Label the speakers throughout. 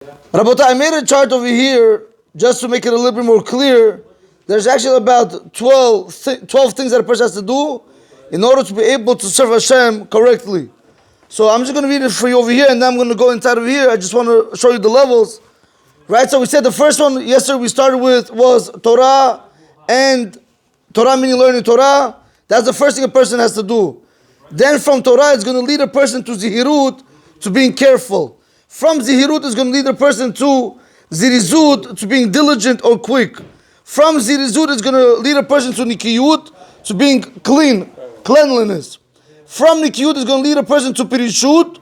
Speaker 1: Rabota, I made a chart over here just to make it a little bit more clear. There's actually about 12 things that a person has to do in order to be able to serve Hashem correctly. So I'm just going to read it for you over here, and then I'm going to go inside over here. I just want to show you the levels. Right, so we said the first one yesterday we started with was Torah, and Torah meaning learning Torah. That's the first thing a person has to do. Then from Torah, it's going to lead a person to Zihirut, to being careful. From Zihirut, it's going to lead a person to Zirizut, to being diligent or quick. From Zirizut, it's going to lead a person to Nikiyut, to being cleanliness. From Nikiyut, it's going to lead a person to Pirishut,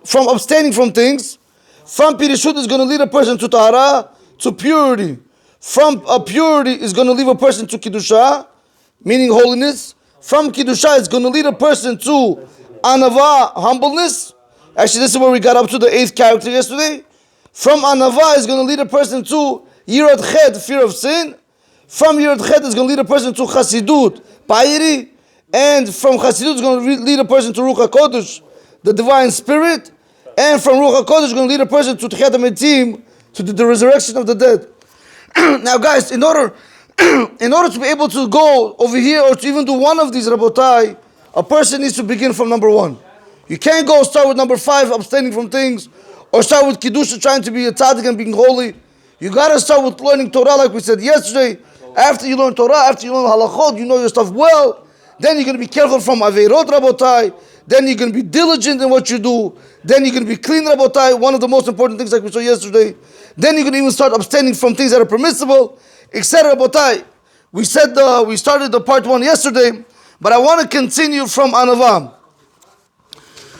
Speaker 1: from abstaining from things. From Pirishut, it's going to lead a person to Tahara, to purity. From purity, is going to lead a person to Kiddusha, meaning holiness. From Kiddusha, it's going to lead a person to Anava, humbleness. Actually, this is where we got up to the 8th character yesterday. From Anava, it's going to lead a person to Yirat Chet, fear of sin. From Yirat Chet, it's going to lead a person to Chasidut, piety. And from Chasidut, it's going to lead a person to Ruach HaKodesh, the divine spirit. And from Ruach HaKodesh, it's going to lead a person to Tchiyat HaMetim, to the resurrection of the dead. Now guys, in order to be able to go over here or to even do one of these, Rabotai, a person needs to begin from number 1. You can't go start with number 5, abstaining from things, or start with Kiddusha, trying to be a tzaddik and being holy. You got to start with learning Torah, like we said yesterday. After you learn Torah, after you learn halachot, you know your stuff well. Then you're going to be careful from Aveirot, Rabotai. Then you're going to be diligent in what you do. Then you're going to be clean, Rabotai. One of the most important things, like we saw yesterday. Then you're going to even start abstaining from things that are permissible, etc. Rabotai. We started the part 1 yesterday, but I want to continue from Anavam.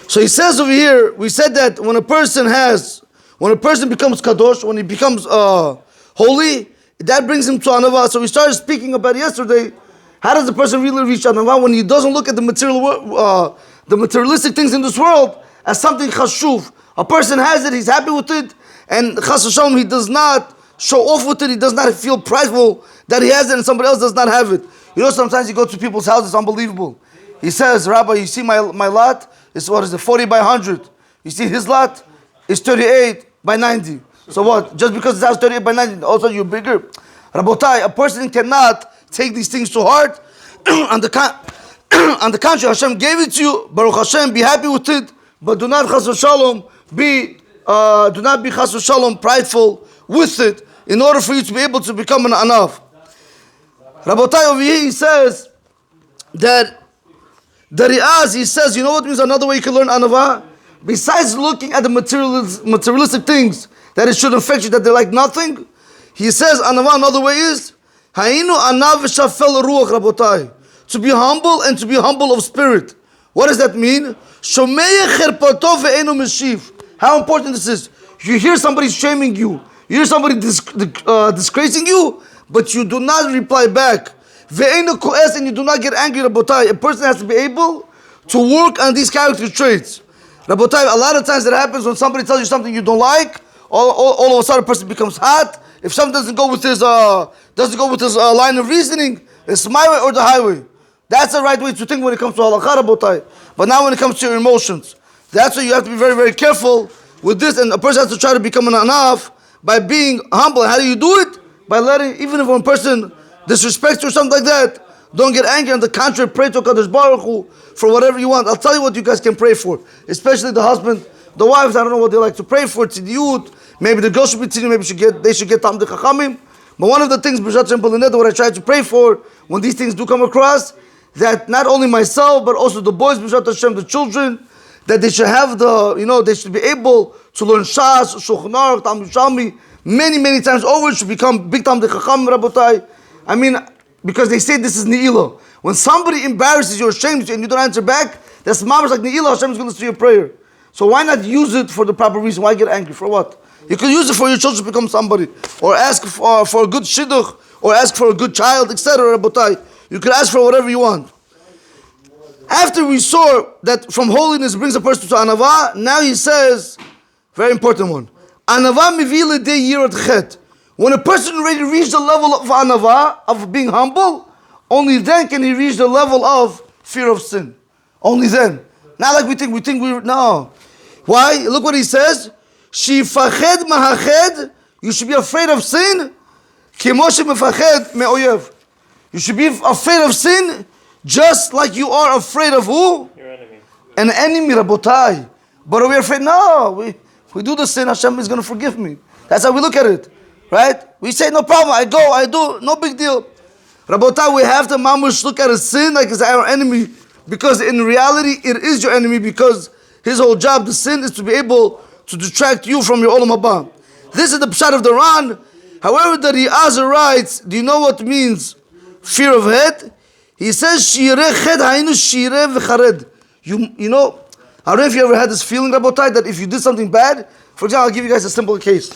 Speaker 1: So he says over here, we said that when a person becomes kadosh, when he becomes holy, that brings him to Anava. So we started speaking about yesterday. How does the person really reach Anava when he doesn't look at the materialistic things in this world as something chashuv? A person has it, he's happy with it, and chas v'shalom, he does not show off with it, he does not feel prideful that he has it and somebody else does not have it. You know, sometimes you go to people's houses, it's unbelievable. He says, Rabbi, you see my lot? It's 40 by 100. You see his lot? It's 38 by 90. So what? Just because his house is 38 by 90, also you're bigger? Rabotai, a person cannot take these things to heart. On the contrary, Hashem gave it to you. Baruch Hashem, be happy with it. But do not chas v'shalom be chas v'shalom prideful with it, in order for you to be able to become an anav. Rabotai, over here he says that the Riaz, he says, you know what means another way you can learn anava? Besides looking at the materialistic things that it should affect you, that they're like nothing, he says anava, another way is Hainu anav v'shafel ruach, Rabotai, to be humble and to be humble of spirit. What does that mean? Shomei cherpato ve'enu meshiv. How important this is. You hear somebody shaming you, you hear somebody disgracing you, but you do not reply back. Ve'enu ko'es, and you do not get angry, Rabotai. A person has to be able to work on these character traits. Rabotai, a lot of times that happens when somebody tells you something you don't like, all of a sudden a person becomes hot. If something doesn't go with his line of reasoning, it's my way or the highway. That's the right way to think when it comes to halakha, Rabotai. But now when it comes to your emotions, that's why you have to be very, very careful with this, and a person has to try to become an anaf by being humble. How do you do it? By letting, even if one person disrespects you or something like that, don't get angry. On the contrary, pray to Kadosh Baruch Hu for whatever you want. I'll tell you what you guys can pray for, especially the husband, the wives. I don't know what they like to pray for. Tzidiyut, maybe the girl should be tzidiyut, maybe they should get Talmidei Chachamim. But one of the things, B'shat Shem B'lineda, what I try to pray for when these things do come across, that not only myself, but also the boys, B'shat Hashem, the children, that they should have they should be able to learn Shas, Shulchan Aruch, Talmud Shalmi, many, many times over. It should become big Talmidei Chachamim, Rabotai. I mean, because they say this is Ne'ilah. When somebody embarrasses you or shames you and you don't answer back, that's mamash like Ne'ilah. Hashem is going to listen to your prayer. So why not use it for the proper reason? Why get angry? For what? You could use it for your children to become somebody, or ask for a good shidduch, or ask for a good child, etc. Rabotai. You could ask for whatever you want. After we saw that from holiness brings a person to anava, now he says, very important one, anava mivile de yirat chet. When a person already reached the level of anava, of being humble, only then can he reach the level of fear of sin. Only then. Not like we think no. Why? Look what he says. Shifached mahached. You should be afraid of sin. Kemoshe mefached me'oyev. You should be afraid of sin, just like you are afraid of who?
Speaker 2: Your enemy.
Speaker 1: An enemy, Rabotai. But are we afraid? No, we do the sin, Hashem is going to forgive me. That's how we look at it, right? We say, no problem, I do, no big deal. Rabotai, we have to mamush look at a sin like it's our enemy, because in reality, it is your enemy, because his whole job, the sin, is to be able to detract you from your Olam Haba. This is the pshat of the Ran. However, the Ri'azah writes, do you know what means fear of head? He says, Shireh ched hainu shireh v'chared. You know, I don't know if you ever had this feeling, Rabotai, that if you did something bad, for example, I'll give you guys a simple case.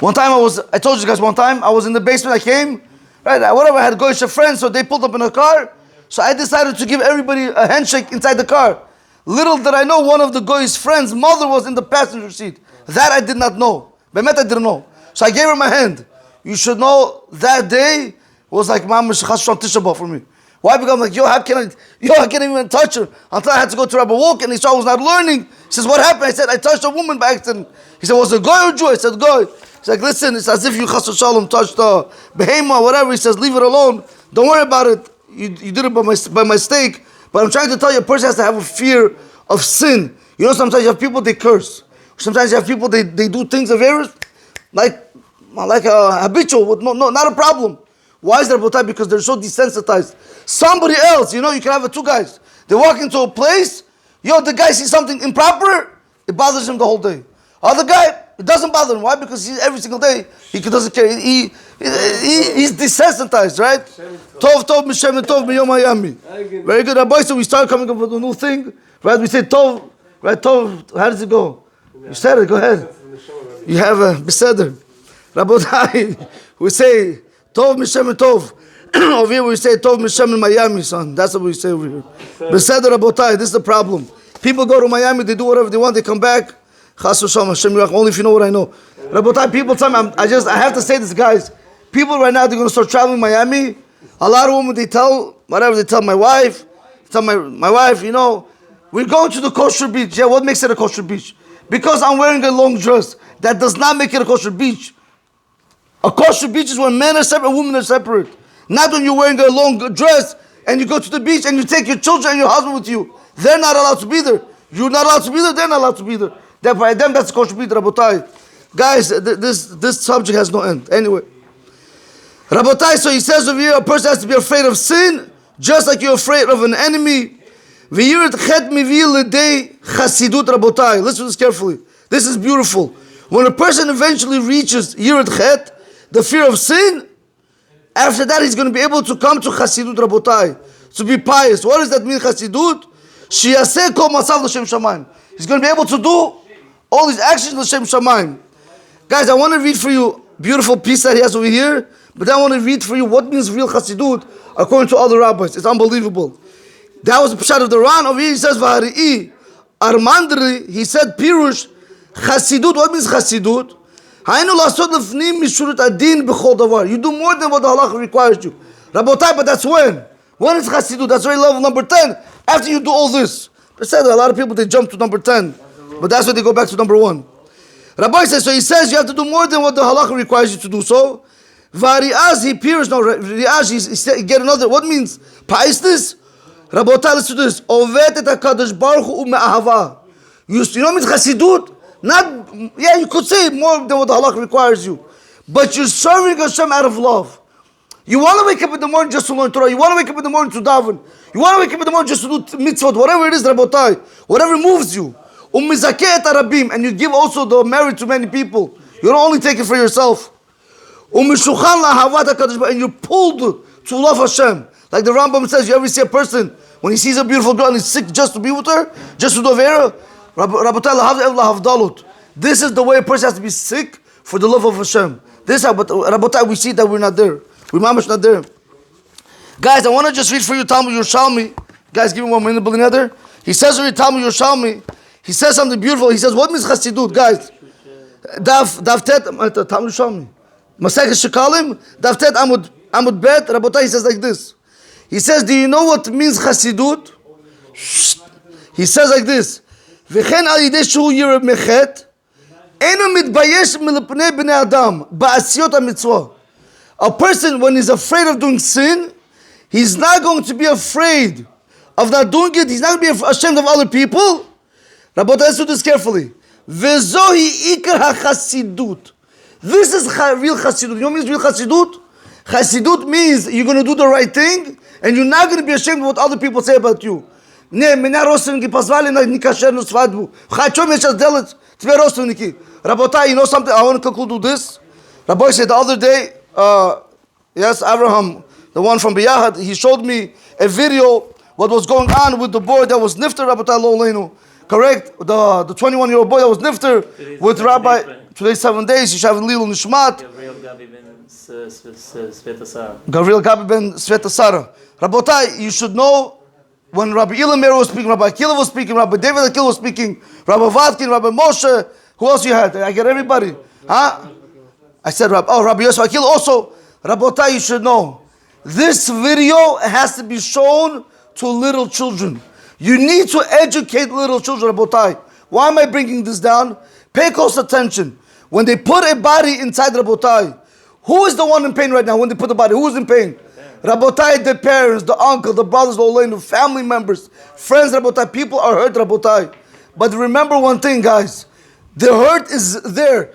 Speaker 1: One time I told you guys one time, I was in the basement, I came, right, whatever, I had goyish friends, so they pulled up in a car, so I decided to give everybody a handshake inside the car. Little did I know, one of the goyish friends' mother was in the passenger seat. That I did not know. Bemet I didn't know. So I gave her my hand. You should know, that day was like Mamash Chashon Tisha B'Av for me. Why? Because I'm like, I can't even touch her until I had to go to Rabbi Walk, and he saw I was not learning. He says, what happened? I said, I touched a woman by accident. He said, was it Goy or Jew? I said, Goy. He's like, listen, it's as if you Chas Shalom touched a behema, whatever. He says, leave it alone. Don't worry about it. You did it by mistake. But I'm trying to tell you, a person has to have a fear of sin. You know, sometimes you have people, they curse. Sometimes you have people, they do things of errors, like habitual, with no, not a problem. Why is that, Rabotai? Because they're so desensitized. Somebody else, you can have two guys. They walk into a place, the guy sees something improper, it bothers him the whole day. Other guy, it doesn't bother him. Why? Because every single day, he doesn't care. He's desensitized, right? Tov, Mishem, Tov, Miyom Hayami. Very good, Rabbi. So we start coming up with a new thing, right? We say Tov, right? Tov, how does it go? You said it, go ahead. You have a Beseder. Rabotai, we say Tov, Mishem, Tov. Over here we say Tov, Mishem in Miami, son. That's what we say over here. Beseder, Rabotai, this is the problem. People go to Miami, they do whatever they want, they come back. Chas v'shalom, Hashem Yirach, only if you know what I know. Rabotai, people tell me, I have to say this, guys. People right now, they're going to start traveling Miami. A lot of women, they tell my wife, my wife, we're going to the kosher beach. Yeah, what makes it a kosher beach? Because I'm wearing a long dress. That does not make it a kosher beach. A kosher beach is when men are separate and women are separate. Not when you're wearing a long dress and you go to the beach and you take your children and your husband with you. They're not allowed to be there. You're not allowed to be there, they're not allowed to be there. By them, that's kosher beach, Rabotai. Guys, this subject has no end. Anyway. Rabotai, so he says over here, a person has to be afraid of sin, just like you're afraid of an enemy. Listen to this carefully. This is beautiful. When a person eventually reaches Yirat Chet, the fear of sin, after that he's going to be able to come to Chasidut, Rabotai, to be pious. What does that mean, Chasidut? He's going to be able to do all these actions l'shem shamayim. Guys, I want to read for you a beautiful piece that he has over here, but then I want to read for you what means real Chasidut according to other rabbis. It's unbelievable. That was the pshat of the Ran. Over here he says, V'hari'i Armandri, he said, Pirush, Chasidut, what means Chasidut? Hainu lasod lefnim mishurut adin b'chol davar. You do more than what the halakha requires you. Rabotai, but that's when? When is Chasidut? That's already level number 10. After you do all this. But said a lot of people, they jump to number 10. But that's why they go back to number 1. Rabbi says, so he says you have to do more than what the halakha requires you to do. So, Vari'az, he appears, no, Ri'az, he get another, what means? Pa'istis? Rabotai, listen to this. Ovet et HaKadosh Baruch Hu me'ahava. You know what means Chasidut? Not, yeah, you could say more than what the halakha requires you. But you're serving Hashem out of love. You want to wake up in the morning just to learn Torah. You want to wake up in the morning to daven. You want to wake up in the morning just to do mitzvot, whatever it is, Rabotai. Whatever moves you. Ummizakeh et arabim. And you give also the merit to many people. You don't only take it for yourself. Ummishuchan lahavat HaKadosh, and you're pulled to love Hashem. Like the Rambam says, you ever see a person, when he sees a beautiful girl and he's sick just to be with her, just to do Avera, Rabotai lahavdalut. This is the way a person has to be sick for the love of Hashem. This, but Rabotai, we see that we're not there. We're mamash not there. Guys, I want to just read for you Talmud Yerushalmi. Guys, give me 1 minute, brother. He says over Talmud Yerushalmi, he says something beautiful. He says, what means Chasidut, guys? Daf tet, Talmud Yerushalmi. Masechet Shekalim, Daf tet Amud bet. Rabotai, he says like this. He says, do you know what means Chasidut? He says like this. V'chen al yidei shu yireh mechet, אינו מתבייש מלפני בני אדם בעשיות המצווה. A person, when he's afraid of doing sin, he's not going to be afraid of not doing it. He's not going to be ashamed of other people. Rabbi, let's do this carefully. V'zohi ikar ha-chasidut. This is real chasidut. You know what means real chasidut? Chasidut means you're going to do the right thing and you're not going to be ashamed of what other people say about you. Ne, меня родственники позвали на некошерную свадьбу. Хочу мне сейчас делать тебе родственники. Rabbi, you know something? I want to conclude this. Rabbi said the other day, yes, Abraham, the one from Biyahad, he showed me a video, what was going on with the boy that was nifter, Rabbi Lo Leinu. Correct? The 21-year-old boy that was nifter with Rabbi, today 7 days, Yishav Lilu Nishmat. Gabriel Gabi ben Sveta Sara. Rabbi, you should know, when Rabbi Ilamer was speaking, Rabbi Akilah was speaking, Rabbi David Akilah was speaking, Rabbi Vatkin, Rabbi Moshe, who else you had? I get everybody. Huh? I said, Rabbi Yosef Akilah also. Rabbi, you should know, this video has to be shown to little children. You need to educate little children, Rabbi. Why am I bringing this down? Pay close attention. When they put a body inside Rabbi, who is the one in pain right now when they put the body? Who is in pain? Rabbi, the parents, the uncle, the brothers, the family members, friends, Rabbi, people are hurt, Rabbi. But remember one thing, guys. The hurt is there.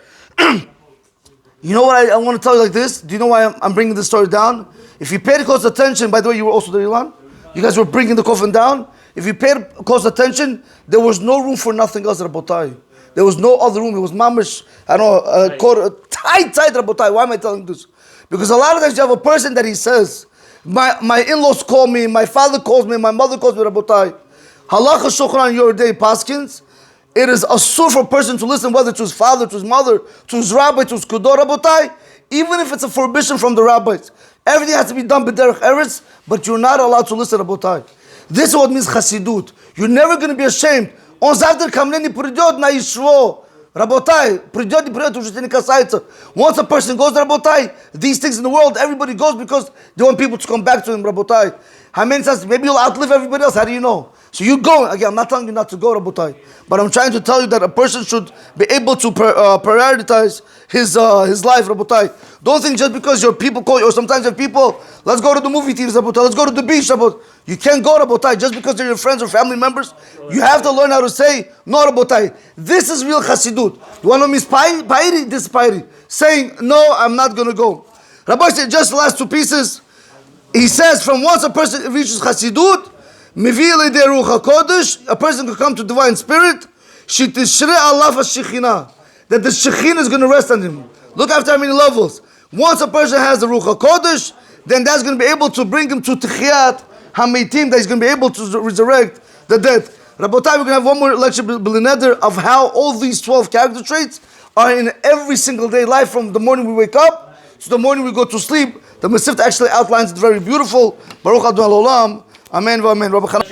Speaker 1: You know what I want to tell you like this? Do you know why I'm bringing this story down? If you paid close attention, by the way, you were also there, Ilan? You guys were bringing the coffin down. If you paid close attention, there was no room for nothing else, Rabbi. There was no other room. It was mamish, I don't know, tight, Rabbi. Why am I telling this? Because a lot of times you have a person that he says, my in-laws call me, my father calls me, my mother calls me, Rabbi. Halacha shulchan your day, paskins. It is asur for a person to listen, whether to his father, to his mother, to his rabbi, to his kudor, Rabbi. Even if it's a prohibition from the rabbis. Everything has to be done b'derech eretz, but you're not allowed to listen, Rabbi. This is what means chasidut. You're never going to be ashamed. On завтра ко мне не придет на Ишво. Работай, придет не придет, уже не касается. Once a person goes, Rabbotai, these things in the world, everybody goes because they want people to come back to him, Rabbotai. How many says, maybe you'll outlive everybody else, how do you know? So you go, again, I'm not telling you not to go, Rabbotai, but I'm trying to tell you that a person should be able to prioritize his life, Rabbotai. Don't think just because your people call you, or sometimes your people, let's go to the movie theaters, Rabbotai, let's go to the beach, Rabbotai. You can't go, Rabbotai, just because they're your friends or family members. You have to learn how to say, no, Rabbotai. This is real Chassidut. You want to miss piety? This is piety. Saying, no, I'm not going to go. Rabbi said, just the last two pieces. He says, from once a person reaches Chassidut, a person can come to divine spirit, that the Shekhinah is going to rest on him. Look after how many levels. Once a person has the Ruach HaKodesh, then that's going to be able to bring him to Techiyat HaMeitim, that he's going to be able to resurrect the dead. Rabbotai, we're going to have one more lecture of how all these 12 character traits are in every single day life, from the morning we wake up to the morning we go to sleep. The Masifta actually outlines it very beautiful. Baruch Adonai Olam. Amen v'amen. Rav Chaim